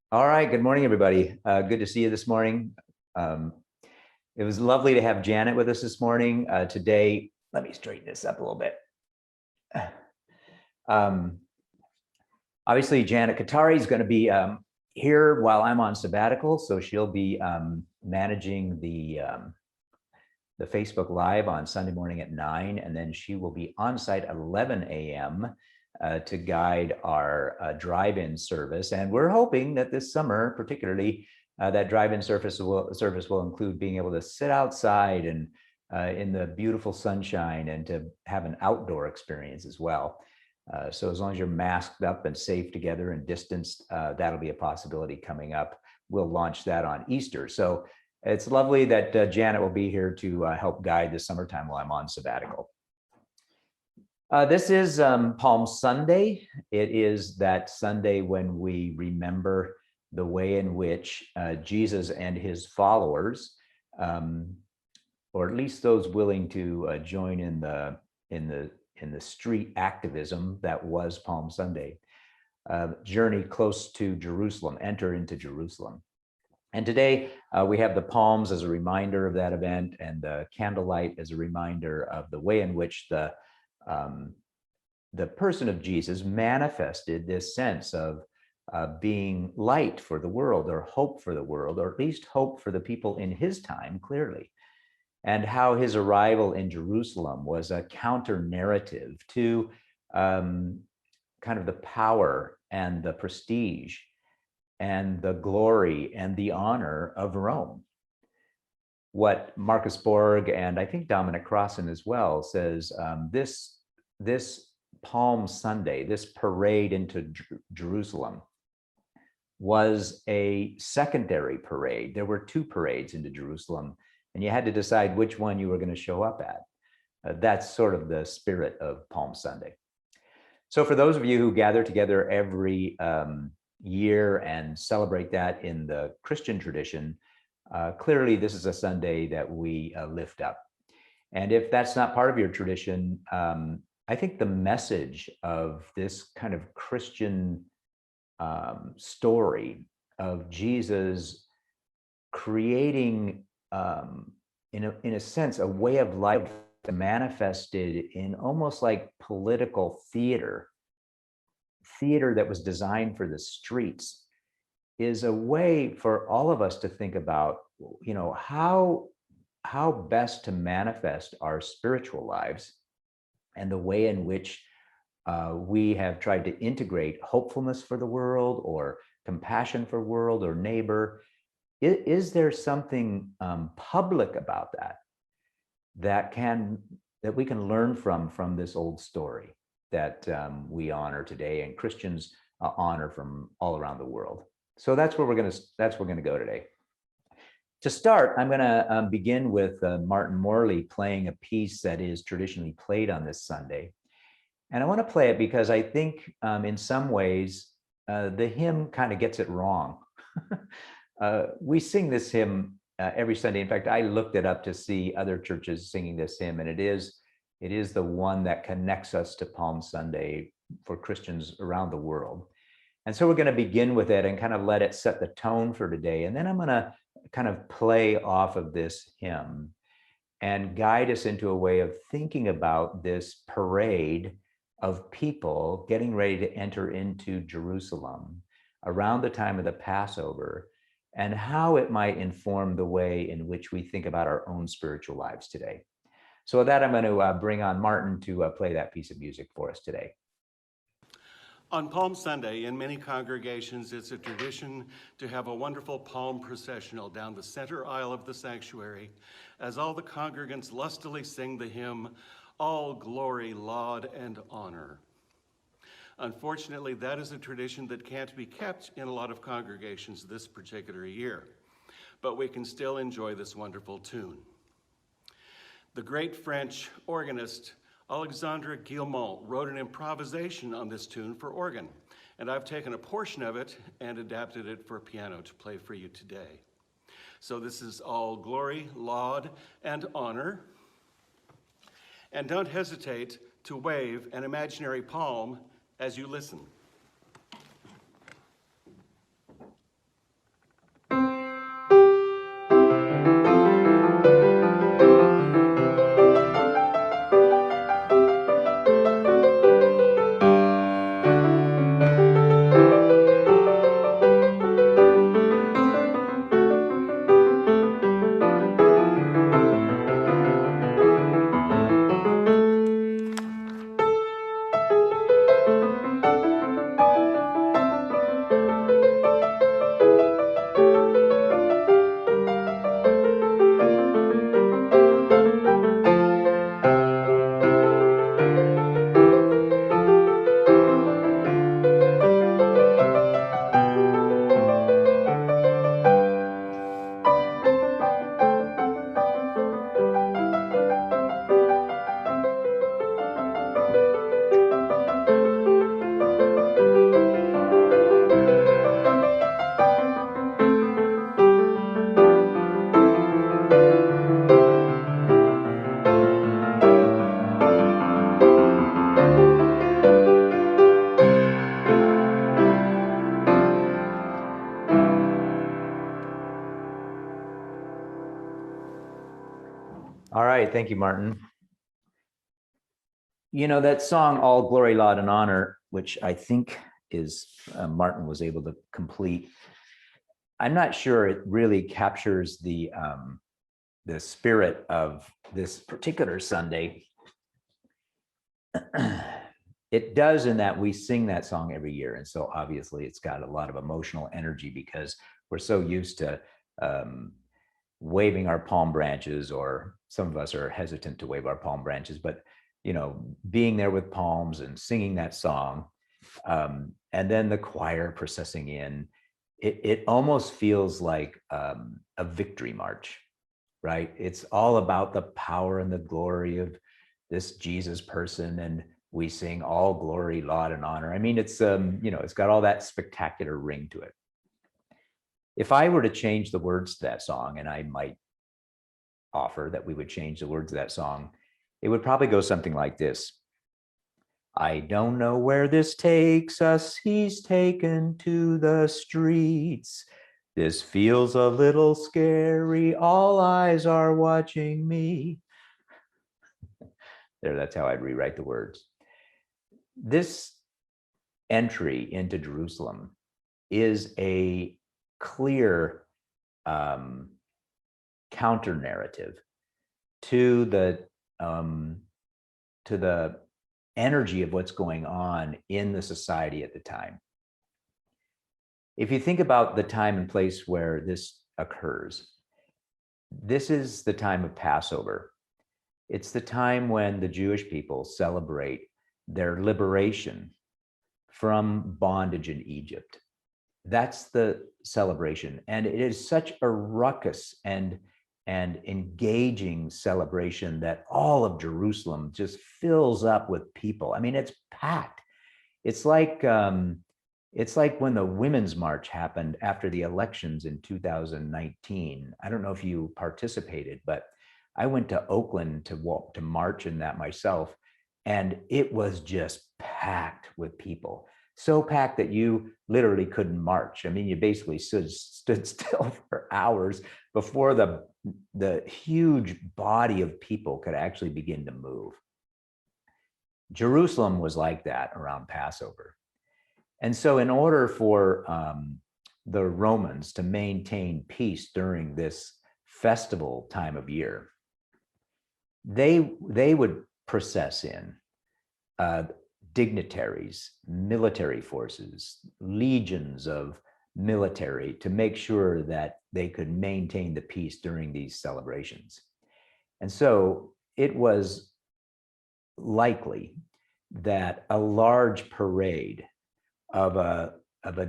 All right. Good morning, everybody. Good to see you this morning. Um, it was lovely to have Janet with us this morning. Today, let me straighten this up a little bit. Um, Obviously, Janet Katari is going to be here while I'm on sabbatical, so she'll be managing the Facebook Live on Sunday morning at 9, and then she will be on site at 11 a.m. To guide our drive-in service. And we're hoping that this summer, particularly, that drive-in service will include being able to sit outside and in the beautiful sunshine and to have an outdoor experience as well. So as long as you're masked up and safe together and distanced, that'll be a possibility coming up. We'll launch that on Easter. So it's lovely that Janet will be here to help guide the summertime while I'm on sabbatical. This is Palm Sunday. It is that Sunday when we remember the way in which Jesus and his followers, or at least those willing to join in the street activism that was Palm Sunday, journey close to Jerusalem, enter into Jerusalem. And today we have the palms as a reminder of that event, and the candlelight as a reminder of the way in which the person of Jesus manifested this sense of being light for the world, or hope for the world, or at least hope for the people in his time, clearly, and how his arrival in Jerusalem was a counter narrative to kind of the power and the prestige and the glory and the honor of Rome. What Marcus Borg and I think Dominic Crossan as well says, this Palm Sunday, this parade into Jerusalem, was a secondary parade. There were two parades into Jerusalem, and you had to decide which one you were going to show up at. That's sort of the spirit of Palm Sunday. So for those of you who gather together every year and celebrate that in the Christian tradition, clearly this is a Sunday that we lift up. And if that's not part of your tradition, I think the message of this kind of Christian story of Jesus creating, in a sense, a way of life manifested in almost like political theater that was designed for the streets, is a way for all of us to think about, how best to manifest our spiritual lives, and the way in which we have tried to integrate hopefulness for the world, or compassion for world or neighbor. Is there something public about that we can learn from this old story that we honor today, and Christians honor from all around the world? So that's where we're going to go today. To start, I'm going to begin with Martin Morley playing a piece that is traditionally played on this Sunday. And I want to play it because I think in some ways the hymn kind of gets it wrong. We sing this hymn every Sunday. In fact, I looked it up to see other churches singing this hymn, and it is the one that connects us to Palm Sunday for Christians around the world. And so we're going to begin with it and kind of let it set the tone for today. And then I'm going to kind of play off of this hymn and guide us into a way of thinking about this parade of people getting ready to enter into Jerusalem around the time of the Passover, and how it might inform the way in which we think about our own spiritual lives today. So with that, I'm going to bring on Martin to play that piece of music for us today. On Palm Sunday, in many congregations, it's a tradition to have a wonderful palm processional down the center aisle of the sanctuary as all the congregants lustily sing the hymn, "All glory, laud, and honor." Unfortunately, that is a tradition that can't be kept in a lot of congregations this particular year, but we can still enjoy this wonderful tune. The great French organist Alexandre Guillemot wrote an improvisation on this tune for organ, and I've taken a portion of it and adapted it for piano to play for you today. So this is All Glory, Laud, and Honor. And don't hesitate to wave an imaginary palm as you listen. All right, thank you, Martin. You know, that song, All Glory, Laud, and Honor, which I think is Martin was able to complete. I'm not sure it really captures the spirit of this particular Sunday. It does, in that we sing that song every year. And so obviously it's got a lot of emotional energy because we're so used to waving our palm branches, or some of us are hesitant to wave our palm branches, but you know, being there with palms and singing that song, and then the choir processing in, it almost feels like a victory march, right? It's all about the power and the glory of this Jesus person, and we sing all glory, laud, and honor. I mean, it's you know, it's got all that spectacular ring to it. If I were to change the words to that song, and I might offer that we would change the words of that song, it would probably go something like this. I don't know where this takes us. He's taken to the streets. This feels a little scary. All eyes are watching me. There, that's how I'd rewrite the words. This entry into Jerusalem is a clear counter narrative to the energy of what's going on in the society at the time. If you think about the time and place where this occurs, this is the time of Passover. It's the time when the Jewish people celebrate their liberation from bondage in Egypt. That's the celebration. And it is such a ruckus and engaging celebration that all of Jerusalem just fills up with people. I mean, it's packed. It's like when the Women's March happened after the elections in 2019. I don't know if you participated, but I went to Oakland to march in that myself, and it was just packed with people. So packed that you literally couldn't march. I mean, you basically stood still for hours before the huge body of people could actually begin to move. Jerusalem was like that around Passover. And so in order for the Romans to maintain peace during this festival time of year, they would process in dignitaries, military forces, legions of military, to make sure that they could maintain the peace during these celebrations. And so it was likely that a large parade of a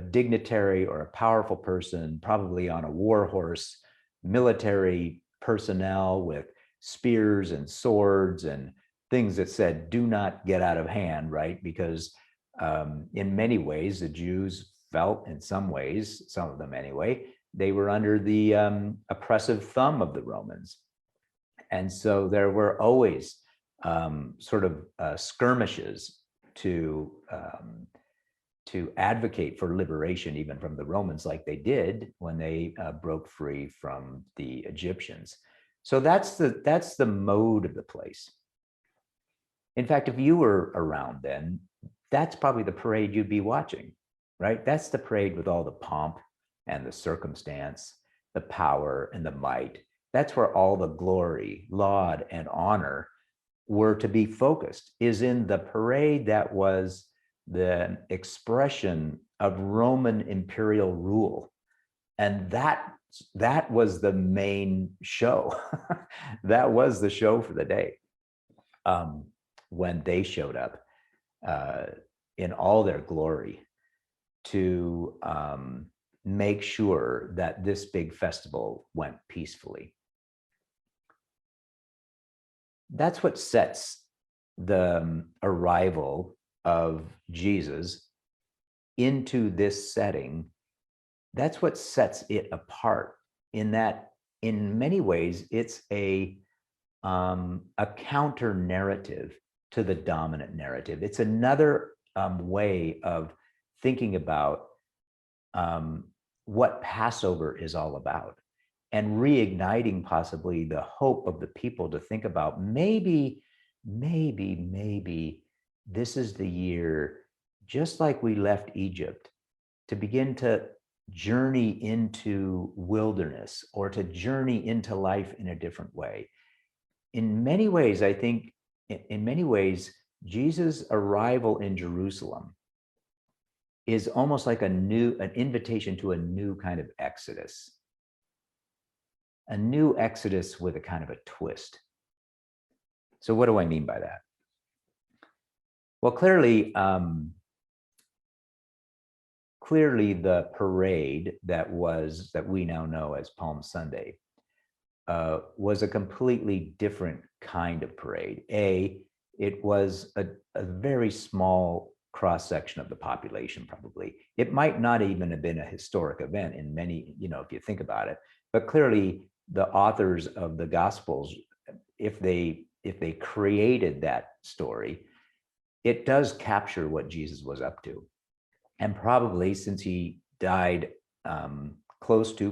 dignitary or a powerful person, probably on a war horse, military personnel with spears and swords and things that said, do not get out of hand, right? Because in many ways, the Jews felt, in some ways, some of them anyway, they were under the oppressive thumb of the Romans. And so there were always sort of skirmishes to advocate for liberation, even from the Romans, like they did when they broke free from the Egyptians. So that's the mode of the place. In fact, if you were around then, that's probably the parade you'd be watching, right? That's the parade with all the pomp and the circumstance, the power and the might. That's where all the glory, laud, and honor were to be focused, is in the parade that was the expression of Roman imperial rule. And that was the main show. That was the show for the day. When they showed up in all their glory to make sure that this big festival went peacefully. That's what sets the arrival of Jesus into this setting. That's what sets it apart, in that in many ways it's a counter narrative to the dominant narrative. It's another way of thinking about what Passover is all about. and reigniting possibly the hope of the people to think about maybe this is the year, just like we left Egypt, to begin to journey into wilderness or to journey into life in a different way. In many ways, I think, in many ways, Jesus' arrival in Jerusalem is almost like an invitation to a new kind of exodus, a new exodus with a kind of a twist. So what do I mean by that? Well, clearly the parade that we now know as Palm Sunday was a completely different kind of parade. It was a very small cross-section of the population, probably. It might not even have been a historic event in many, if you think about it, but clearly the authors of the Gospels, if they created that story, it does capture what Jesus was up to. And probably since he died close to,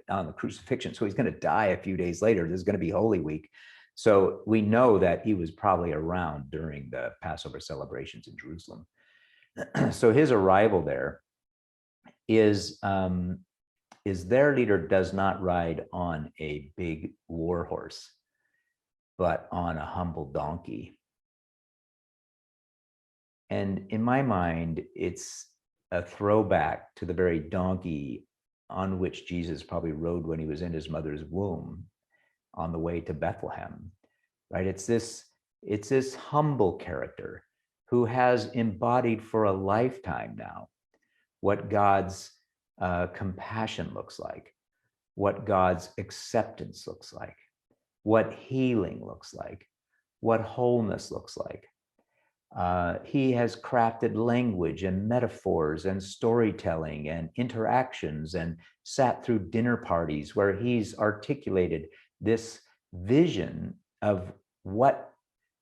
on the crucifixion, so he's going to die a few days later. There's going to be Holy Week. So we know that he was probably around during the Passover celebrations in Jerusalem. So his arrival there is their leader does not ride on a big war horse, but on a humble donkey. And in my mind, it's a throwback to the very donkey on which Jesus probably rode when he was in his mother's womb on the way to Bethlehem, right? It's this humble character who has embodied for a lifetime now what God's compassion looks like, what God's acceptance looks like, what healing looks like, what wholeness looks like. He has crafted language and metaphors and storytelling and interactions and sat through dinner parties where he's articulated this vision of what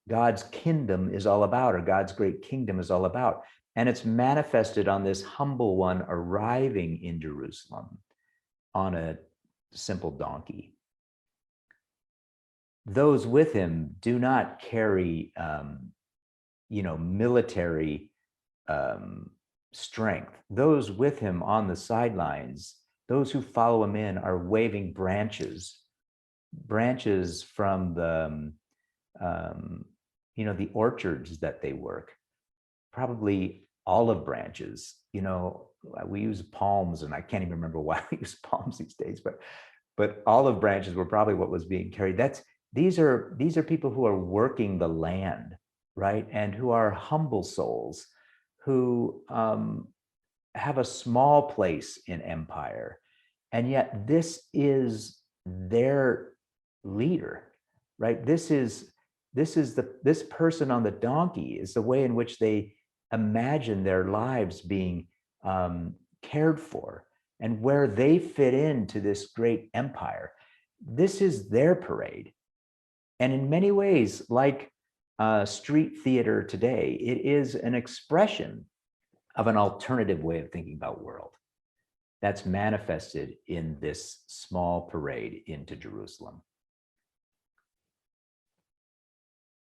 God's kingdom is all about, or God's great kingdom is all about. And it's manifested on this humble one arriving in Jerusalem on a simple donkey. Those with him do not carry military strength. Those with him on the sidelines, those who follow him in, are waving branches from the the orchards that they work, probably olive branches. We use palms, and I can't even remember why we use palms these days, but olive branches were probably what was being carried. These are people who are working the land, right? And who are humble souls, who have a small place in empire. And yet this is their leader, right? This person on the donkey is the way in which they imagine their lives being cared for and where they fit into this great empire. This is their parade. And in many ways, like street theater today, it is an expression of an alternative way of thinking about world that's manifested in this small parade into Jerusalem.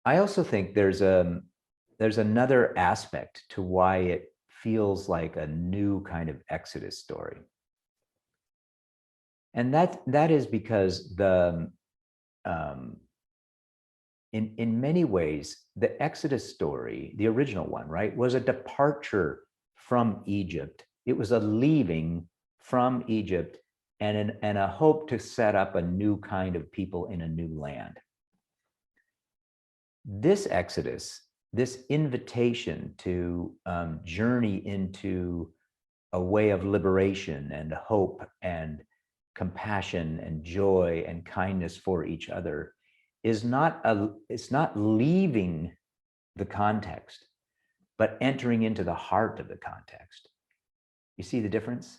I also think there's another aspect to why it feels like a new kind of Exodus story. And that is because in many ways, the Exodus story, the original one, right, was a departure from Egypt. It was a leaving from Egypt and a hope to set up a new kind of people in a new land. This Exodus, this invitation to journey into a way of liberation and hope and compassion and joy and kindness for each other, it's not leaving the context, but entering into the heart of the context. You see the difference?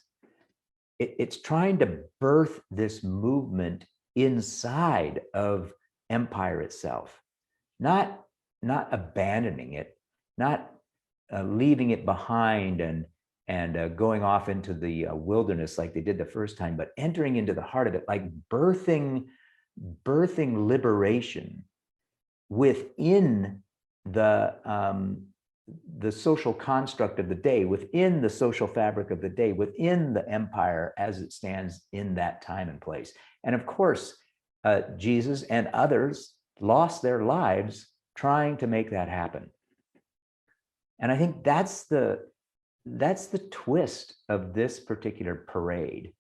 It's trying to birth this movement inside of empire itself, not abandoning it, not leaving it behind and and going off into the wilderness like they did the first time, but entering into the heart of it, like birthing liberation within the social construct of the day, within the social fabric of the day, within the empire as it stands in that time and place. And of course, Jesus and others lost their lives trying to make that happen. And I think that's the twist of this particular parade,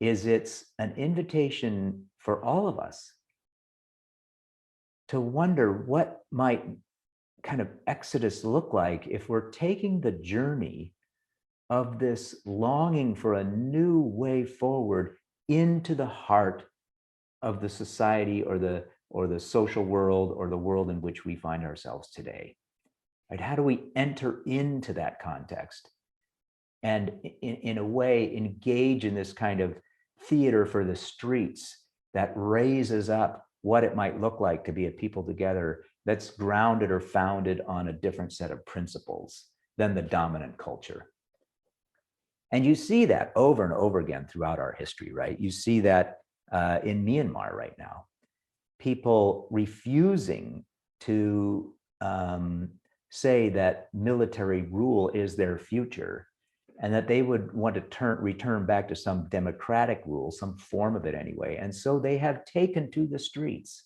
is it's an invitation for all of us to wonder what might kind of exodus look like if we're taking the journey of this longing for a new way forward into the heart of the society or the social world or the world in which we find ourselves today. Right? How do we enter into that context and in a way engage in this kind of theater for the streets that raises up what it might look like to be a people together that's grounded or founded on a different set of principles than the dominant culture. And you see that over and over again throughout our history, right? You see that in Myanmar right now. People refusing to say that military rule is their future, and that they would want to return back to some democratic rule, some form of it anyway. And so they have taken to the streets,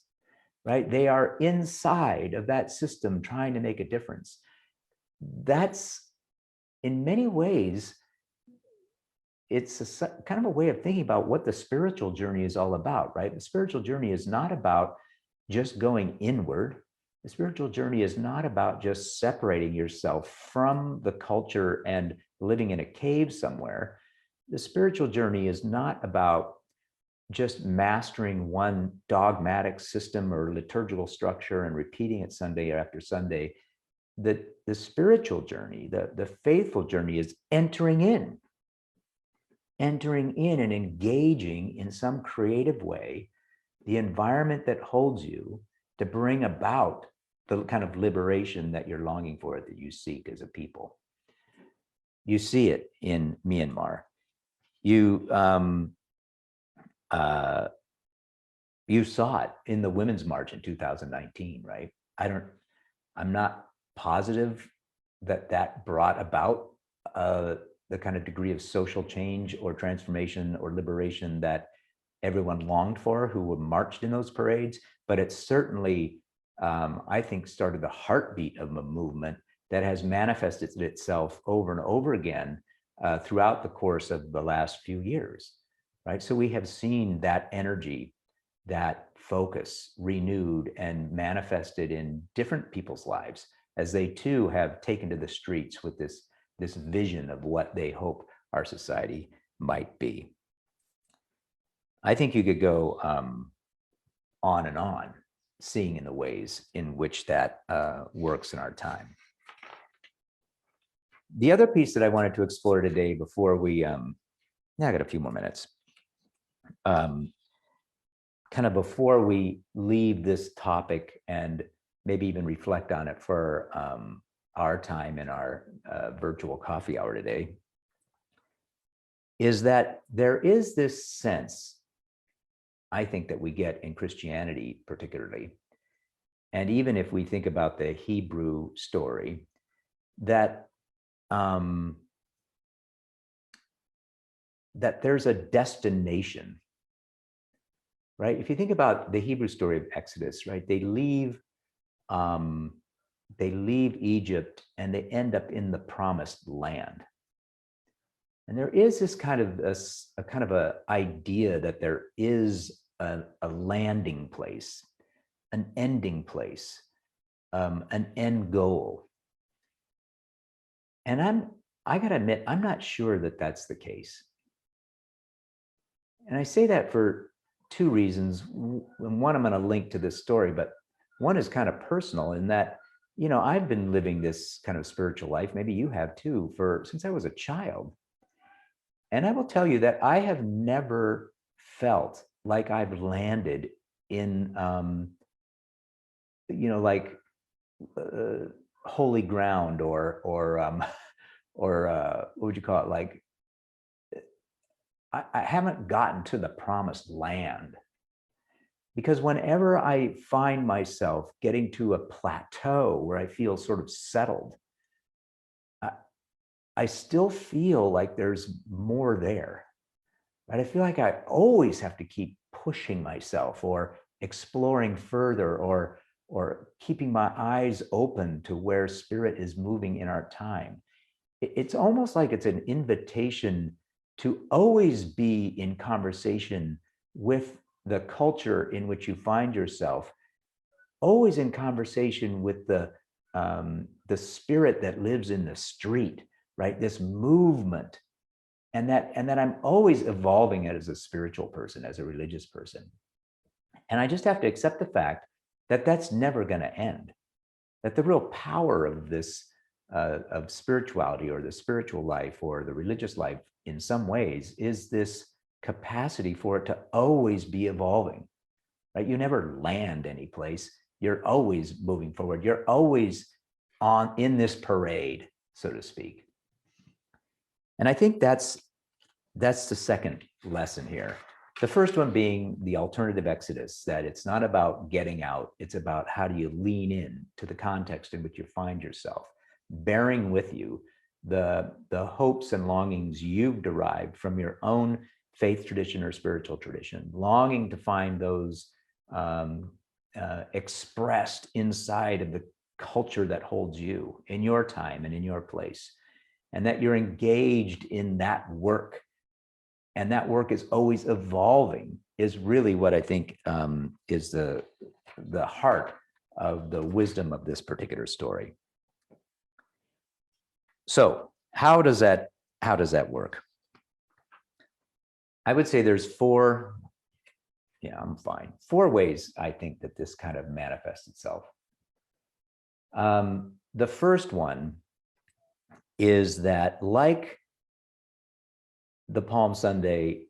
right? They are inside of that system trying to make a difference. That's, in many ways, it's kind of a way of thinking about what the spiritual journey is all about, right? The spiritual journey is not about just going inward. The spiritual journey is not about just separating yourself from the culture and living in a cave somewhere. The spiritual journey is not about just mastering one dogmatic system or liturgical structure and repeating it Sunday after Sunday. The spiritual journey, the faithful journey is entering in and engaging in some creative way the environment that holds you to bring about the kind of liberation that you're longing for, that you seek as a people. You see it in Myanmar. You saw it in the Women's March in 2019, right? I'm not positive that brought about the kind of degree of social change or transformation or liberation that everyone longed for who marched in those parades, but it certainly, I think, started the heartbeat of a movement that has manifested itself over and over again throughout the course of the last few years, right? So we have seen that energy, that focus renewed and manifested in different people's lives as they too have taken to the streets with this vision of what they hope our society might be. I think you could go on and on, seeing in the ways in which that works in our time. The other piece that I wanted to explore today before we, I got a few more minutes, kind of before we leave this topic and maybe even reflect on it for our time in our virtual coffee hour today, is that there is this sense, I think, that we get in Christianity particularly, and even if we think about the Hebrew story, that that there's a destination, right? If you think about the Hebrew story of Exodus, right, they leave Egypt and they end up in the promised land. And there is this kind of a idea that there is a landing place, an ending place, an end goal. And I gotta admit, I'm not sure that that's the case. And I say that for two reasons. And one, I'm gonna link to this story, but one is kind of personal in that, you know, I've been living this kind of spiritual life, maybe you have too, since I was a child. And I will tell you that I have never felt like I've landed in, you know, like holy ground or what would you call it? Like, I haven't gotten to the promised land. Because whenever I find myself getting to a plateau where I feel sort of settled, I still feel like there's more there. Right? I feel like I always have to keep pushing myself or exploring further or keeping my eyes open to where spirit is moving in our time. It's almost like it's an invitation to always be in conversation with the culture in which you find yourself, always in conversation with the spirit that lives in the street, right? This movement, and that I'm always evolving it as a spiritual person, as a religious person. And I just have to accept the fact that that's never going to end. That the real power of this, of spirituality or the spiritual life or the religious life in some ways is this capacity for it to always be evolving, right? You never land any place. You're always moving forward. You're always in this parade, so to speak. And I think that's the second lesson here. The first one being the alternative exodus, that it's not about getting out, it's about how do you lean in to the context in which you find yourself, bearing with you the hopes and longings you've derived from your own faith tradition or spiritual tradition, longing to find those expressed inside of the culture that holds you in your time and in your place, and that you're engaged in that work. And that work is always evolving, is really what I think is the heart of the wisdom of this particular story. So how does that work? I would say there's four ways I think that this kind of manifests itself. The first one is that, like the Palm Sunday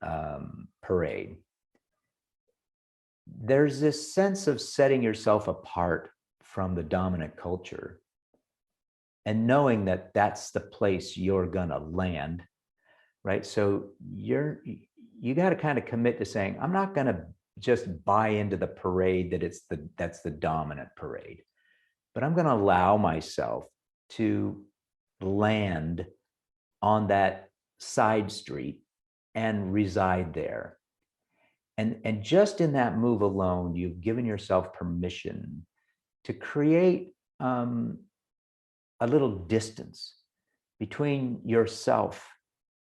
parade, there's this sense of setting yourself apart from the dominant culture and knowing that that's the place you're gonna land, right? So you got to kind of commit to saying, I'm not gonna just buy into the parade that that's the dominant parade, but I'm gonna allow myself to land on that side street and reside there. And just in that move alone, you've given yourself permission to create a little distance between yourself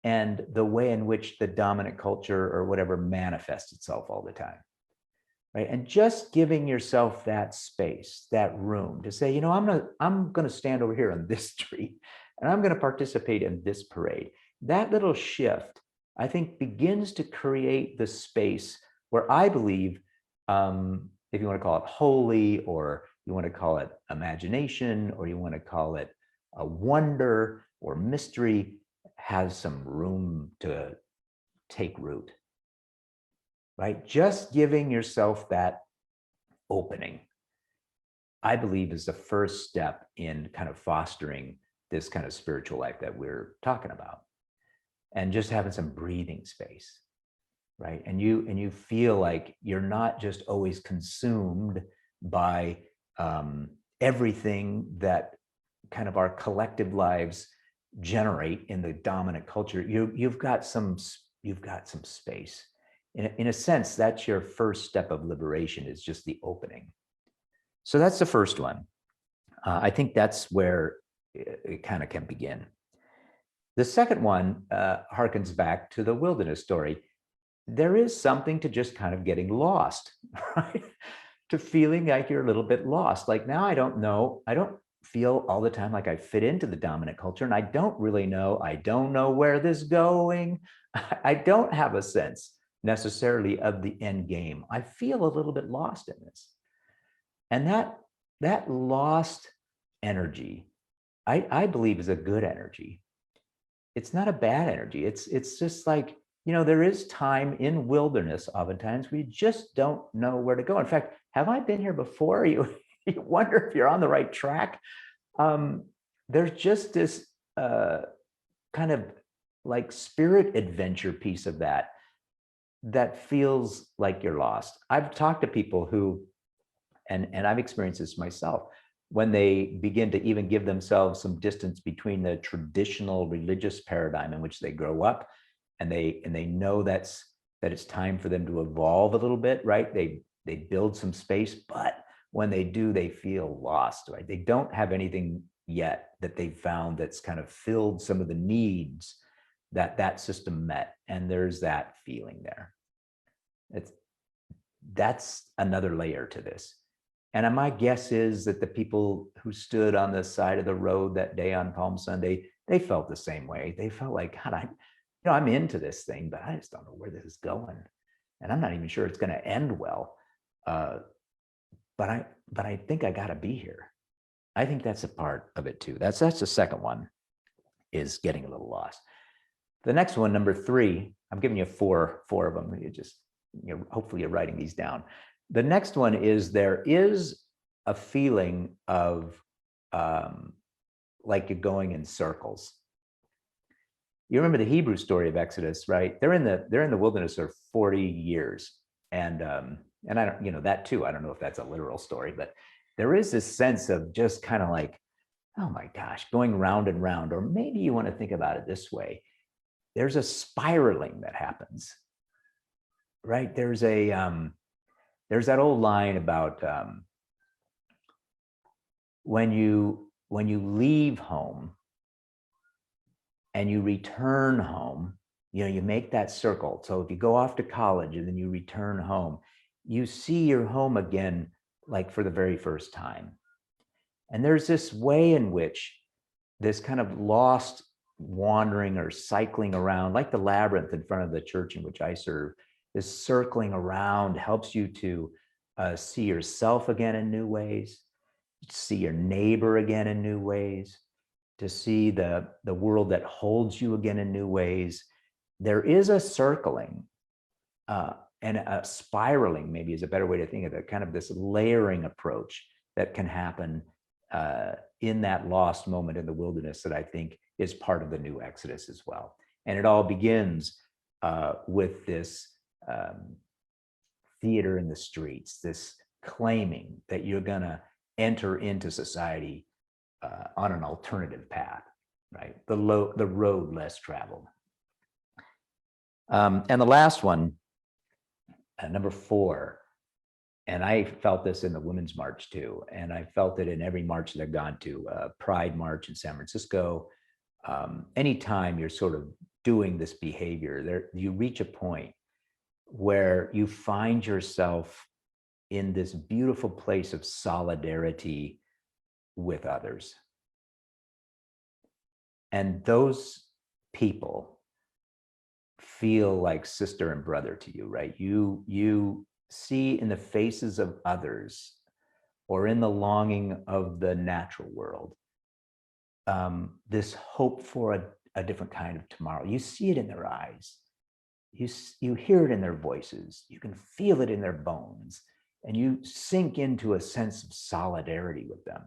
and the way in which the dominant culture or whatever manifests itself all the time, right? And just giving yourself that space, that room to say, I'm gonna stand over here on this street and I'm gonna participate in this parade. That little shift, I think, begins to create the space where I believe, if you want to call it holy, or you want to call it imagination, or you want to call it a wonder or mystery, has some room to take root, right? Just giving yourself that opening, I believe, is the first step in kind of fostering this kind of spiritual life that we're talking about. And just having some breathing space, right? And you feel like you're not just always consumed by everything that kind of our collective lives generate in the dominant culture. You've got some space. In a sense, that's your first step of liberation, is just the opening. So that's the first one. I think that's where it kind of can begin. The second one harkens back to the wilderness story. There is something to just kind of getting lost, right? To feeling like you're a little bit lost. Like, now I don't feel all the time like I fit into the dominant culture, and I don't know where this is going. I don't have a sense necessarily of the end game. I feel a little bit lost in this. And that lost energy, I believe, is a good energy. It's not a bad energy. It's just like, there is time in wilderness oftentimes we just don't know where to go. In fact, have I been here before? You wonder if you're on the right track. There's just this kind of like spirit adventure piece of that that feels like you're lost. I've talked to people who, and I've experienced this myself, when they begin to even give themselves some distance between the traditional religious paradigm in which they grow up, and they know that it's time for them to evolve a little bit, right? They build some space, but when they do, they feel lost, right? They don't have anything yet that they've found that's kind of filled some of the needs that system met, and there's that feeling there. That's another layer to this. And my guess is that the people who stood on the side of the road that day on Palm Sunday, they felt the same way. They felt like, God, I'm into this thing, but I just don't know where this is going, and I'm not even sure it's going to end well. But I think I got to be here. I think that's a part of it too. That's the second one, is getting a little lost. The next one, number 3, I'm giving you four of them. Hopefully you're writing these down. The next one is, there is a feeling of like you're going in circles. You remember the Hebrew story of Exodus, right? They're in the wilderness for 40 years. And I don't, that too, I don't know if that's a literal story, but there is this sense of just kind of like, oh my gosh, going round and round. Or maybe you want to think about it this way. There's a spiraling that happens, right? There's that old line about when you leave home and you return home, you make that circle. So if you go off to college and then you return home, you see your home again, like for the very first time. And there's this way in which this kind of lost wandering or cycling around, like the labyrinth in front of the church in which I serve, this circling around helps you to see yourself again in new ways, see your neighbor again in new ways, to see the world that holds you again in new ways. There is a circling and a spiraling, maybe is a better way to think of it, kind of this layering approach that can happen in that lost moment in the wilderness that I think is part of the new Exodus as well. And it all begins with this theater in the streets, this claiming that you're going to enter into society on an alternative path, right? The road less traveled. And the last one, number 4, and I felt this in the Women's March too, and I felt it in every march that I've gone to, Pride March in San Francisco. Anytime you're sort of doing this behavior, you reach a point where you find yourself in this beautiful place of solidarity with others. And those people feel like sister and brother to you, right? You see in the faces of others, or in the longing of the natural world, this hope for a different kind of tomorrow. You see it in their eyes. You hear it in their voices. You can feel it in their bones. And you sink into a sense of solidarity with them,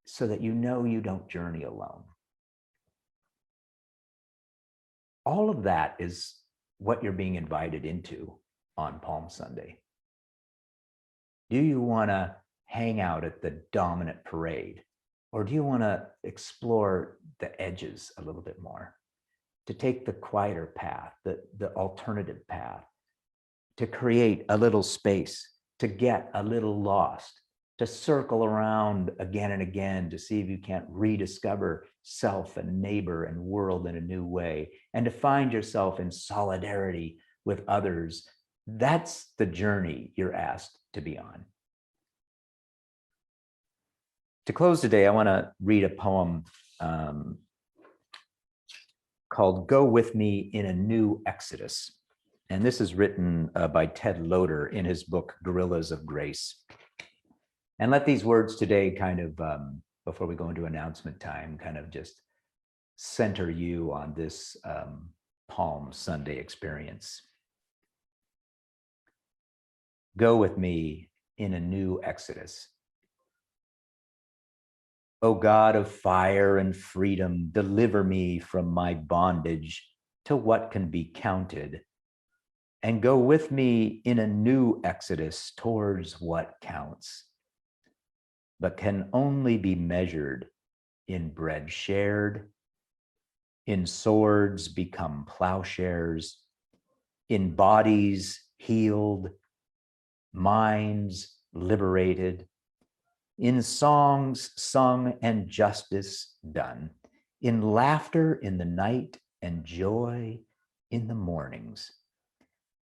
so that you don't journey alone. All of that is what you're being invited into on Palm Sunday. Do you want to hang out at the dominant parade? Or do you want to explore the edges a little bit more? To take the quieter path, the alternative path, to create a little space, to get a little lost, to circle around again and again to see if you can't rediscover self and neighbor and world in a new way, and to find yourself in solidarity with others. That's the journey you're asked to be on. To close today, I want to read a poem called "Go With Me in a New Exodus." And this is written by Ted Loder in his book, Guerrillas of Grace. And let these words today kind of, before we go into announcement time, kind of just center you on this Palm Sunday experience. Go with me in a new Exodus. O God of fire and freedom, deliver me from my bondage to what can be counted, and go with me in a new exodus towards what counts, but can only be measured in bread shared, in swords become plowshares, in bodies healed, minds liberated, in songs sung and justice done, in laughter in the night and joy in the mornings,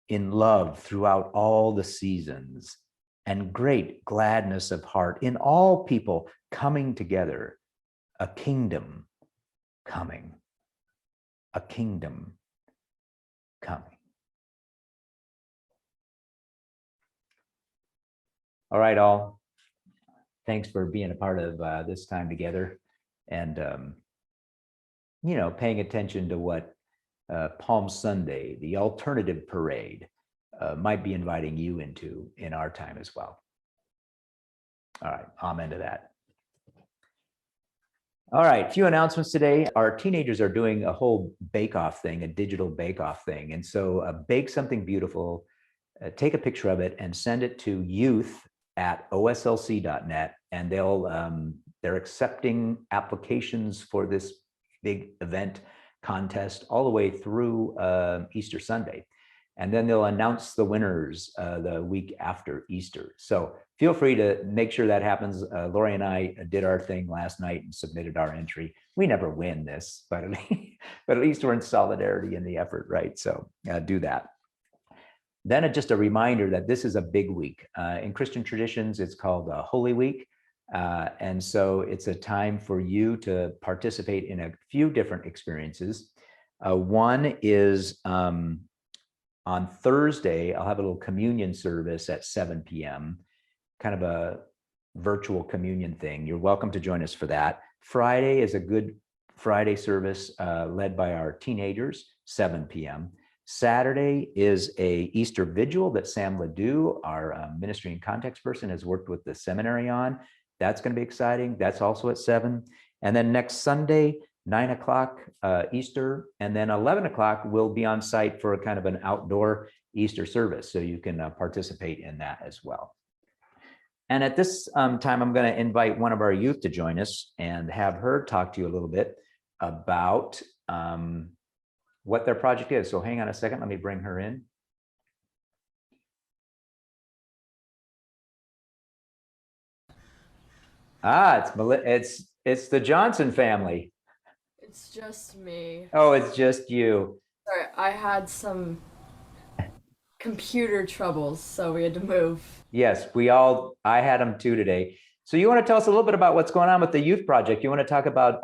in love throughout all the seasons, and great gladness of heart in all people coming together, a kingdom coming, a kingdom coming. All right, all. Thanks for being a part of this time together, and paying attention to what Palm Sunday, the alternative parade, might be inviting you into in our time as well. All right, amen to that. All right, a few announcements today. Our teenagers are doing a whole bake-off thing, a digital bake-off thing. And so bake something beautiful, take a picture of it and send it to youth@oslc.net. And they're accepting applications for this big event contest all the way through Easter Sunday. And then they'll announce the winners the week after Easter. So feel free to make sure that happens. Lori and I did our thing last night and submitted our entry. We never win this, but at least we're in solidarity in the effort, right? So do that. Then just a reminder that this is a big week. In Christian traditions, it's called Holy Week. And so it's a time for you to participate in a few different experiences. One is on Thursday, I'll have a little communion service at 7 p.m., kind of a virtual communion thing. You're welcome to join us for that. Friday is a Good Friday service led by our teenagers, 7 p.m. Saturday is a Easter vigil that Sam Ledoux, our ministry and context person, has worked with the seminary on. That's going to be exciting. That's also at 7. And then next Sunday, 9 o'clock Easter, and then 11 o'clock we'll be on site for a kind of an outdoor Easter service, so you can participate in that as well. And at this time, I'm going to invite one of our youth to join us and have her talk to you a little bit about what their project is. So hang on a second, let me bring her in. It's the Johnson family. It's just me. Oh, it's just you. Sorry, I had some computer troubles, so we had to move. Yes, I had them too today. So you want to tell us a little bit about what's going on with the youth project? You want to talk about,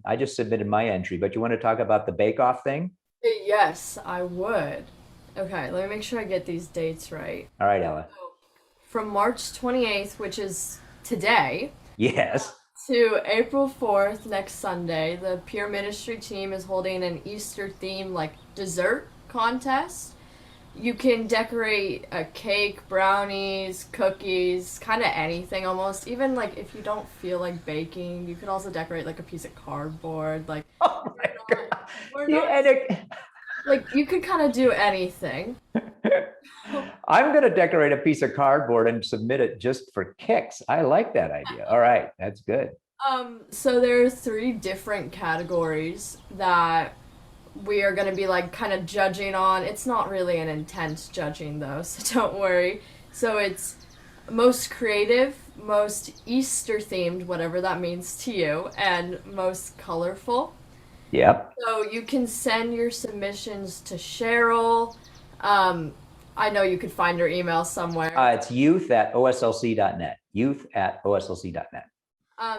I just submitted my entry, but you want to talk about the bake-off thing? Yes, I would. Okay, let me make sure I get these dates right. All right, Ella. From March 28th, which is today, Yes. to April 4th, next Sunday, the Peer Ministry team is holding an Easter-themed, dessert contest. You can decorate a cake, brownies, cookies, kind of anything almost. Even, if you don't feel like baking, you can also decorate, a piece of cardboard. Oh my God. You could kind of do anything. I'm going to decorate a piece of cardboard and submit it just for kicks. I like that idea. All right, that's good. So there are 3 different categories that we are going to be kind of judging on. It's not really an intense judging though, so don't worry. So it's most creative, most Easter themed, whatever that means to you, and most colorful. Yep. So you can send your submissions to Cheryl. I know you could find her email somewhere. It's youth@oslc.net. Youth@oslc.net.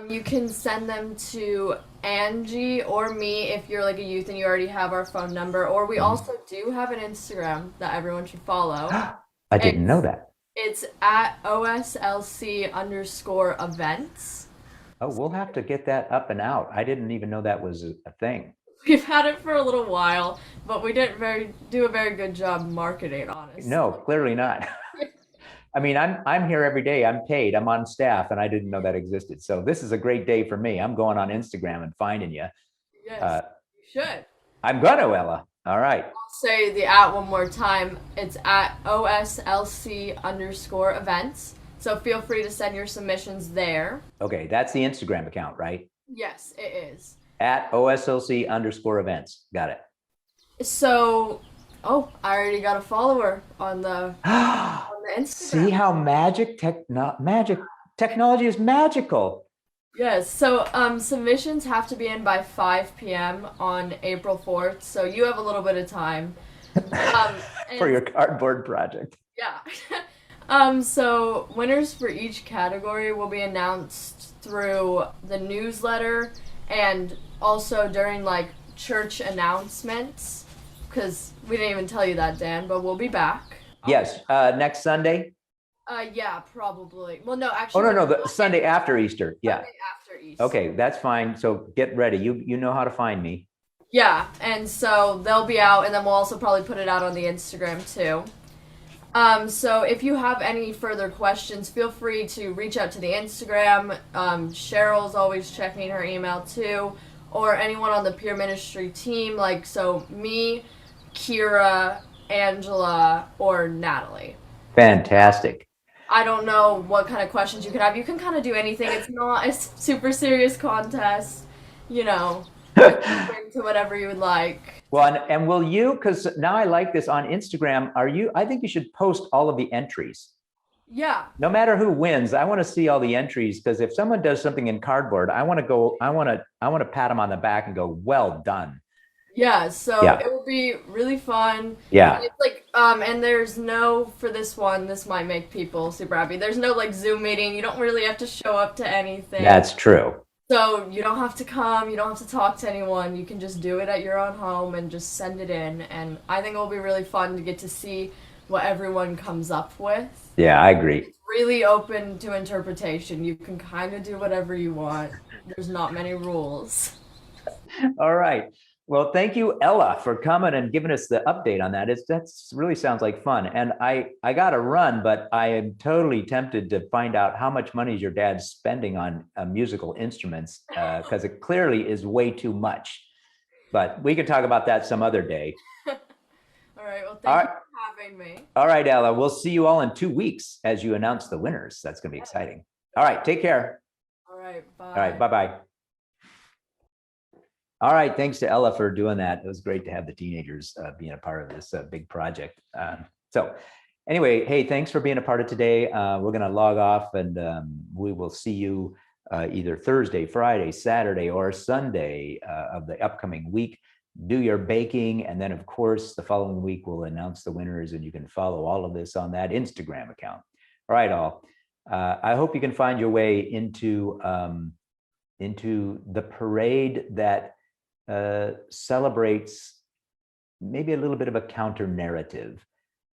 You can send them to Angie or me if you're a youth and you already have our phone number. Or we also do have an Instagram that everyone should follow. I didn't know that. It's at OSLC_events. Oh, we'll have to get that up and out. I didn't even know that was a thing. We've had it for a little while, but we didn't do a very good job marketing, honestly. No, clearly not. I mean, I'm here every day. I'm paid. I'm on staff, and I didn't know that existed. So this is a great day for me. I'm going on Instagram and finding you. Yes, Uh, you should. I'm gonna, Ella. All right. I'll say the at one more time. It's at OSLC_events. So feel free to send your submissions there. Okay, that's the Instagram account, right? Yes, it is. At OSLC_events. Got it. So, oh, I already got a follower on the Instagram. See how magic technology is magical. Yes, so submissions have to be in by 5 p.m. on April 4th, so you have a little bit of time. For your cardboard project. Yeah. So winners for each category will be announced through the newsletter and also during like church announcements, because we didn't even tell you that, Dan, but we'll be back. Yes, next Sunday. Yeah, probably. Well, no, Oh actually. no, the Sunday after Easter. Yeah. Sunday after Easter. Okay, that's fine. So get ready. You know how to find me. Yeah, and so they'll be out, and then we'll also probably put it out on the Instagram too. So if you have any further questions, feel free to reach out to the Instagram. Cheryl's always checking her email too, or anyone on the peer ministry team, like so me, Kira, Angela, or Natalie. Fantastic. I don't know what kind of questions you could have. You can kind of do anything. It's not a super serious contest, you know. To whatever you would like. Well, and will you, because now I like this on Instagram, I think you should post all of the entries. Yeah. No matter who wins, I want to see all the entries, because if someone does something in cardboard, I want to pat them on the back and go, well done. Yeah, so Yeah. it will be really fun. Yeah. It's like, and there's no, for this one, this might make people super happy. There's no like Zoom meeting. You don't really have to show up to anything. That's true. So you don't have to come, you don't have to talk to anyone. You can just do it at your own home and just send it in. And I think it will be really fun to get to see what everyone comes up with. Yeah, I agree. It's really open to interpretation. You can kind of do whatever you want. There's not many rules. All right. Well, thank you, Ella, for coming and giving us the update on that. That's really sounds like fun. And I got to run, but I am totally tempted to find out how much money your dad's spending on musical instruments, because it clearly is way too much. But we can talk about that some other day. All right. Well, thank you for having me. All right, Ella. We'll see you all in 2 weeks as you announce the winners. That's going to be exciting. All right. Take care. All right. Bye. All right. Bye-bye. All right, thanks to Ella for doing that. It was great to have the teenagers being a part of this big project. So anyway, hey, thanks for being a part of today. We're going to log off, and we will see you either Thursday, Friday, Saturday, or Sunday of the upcoming week. Do your baking, and then, of course, the following week we'll announce the winners, and you can follow all of this on that Instagram account. All right, all. I hope you can find your way into the parade that celebrates maybe a little bit of a counter narrative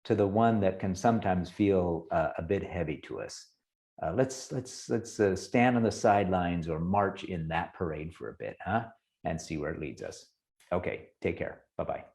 to the one that can sometimes feel a bit heavy to us. Let's stand on the sidelines or march in that parade for a bit, huh? And see where it leads us. Okay, take care. Bye-bye.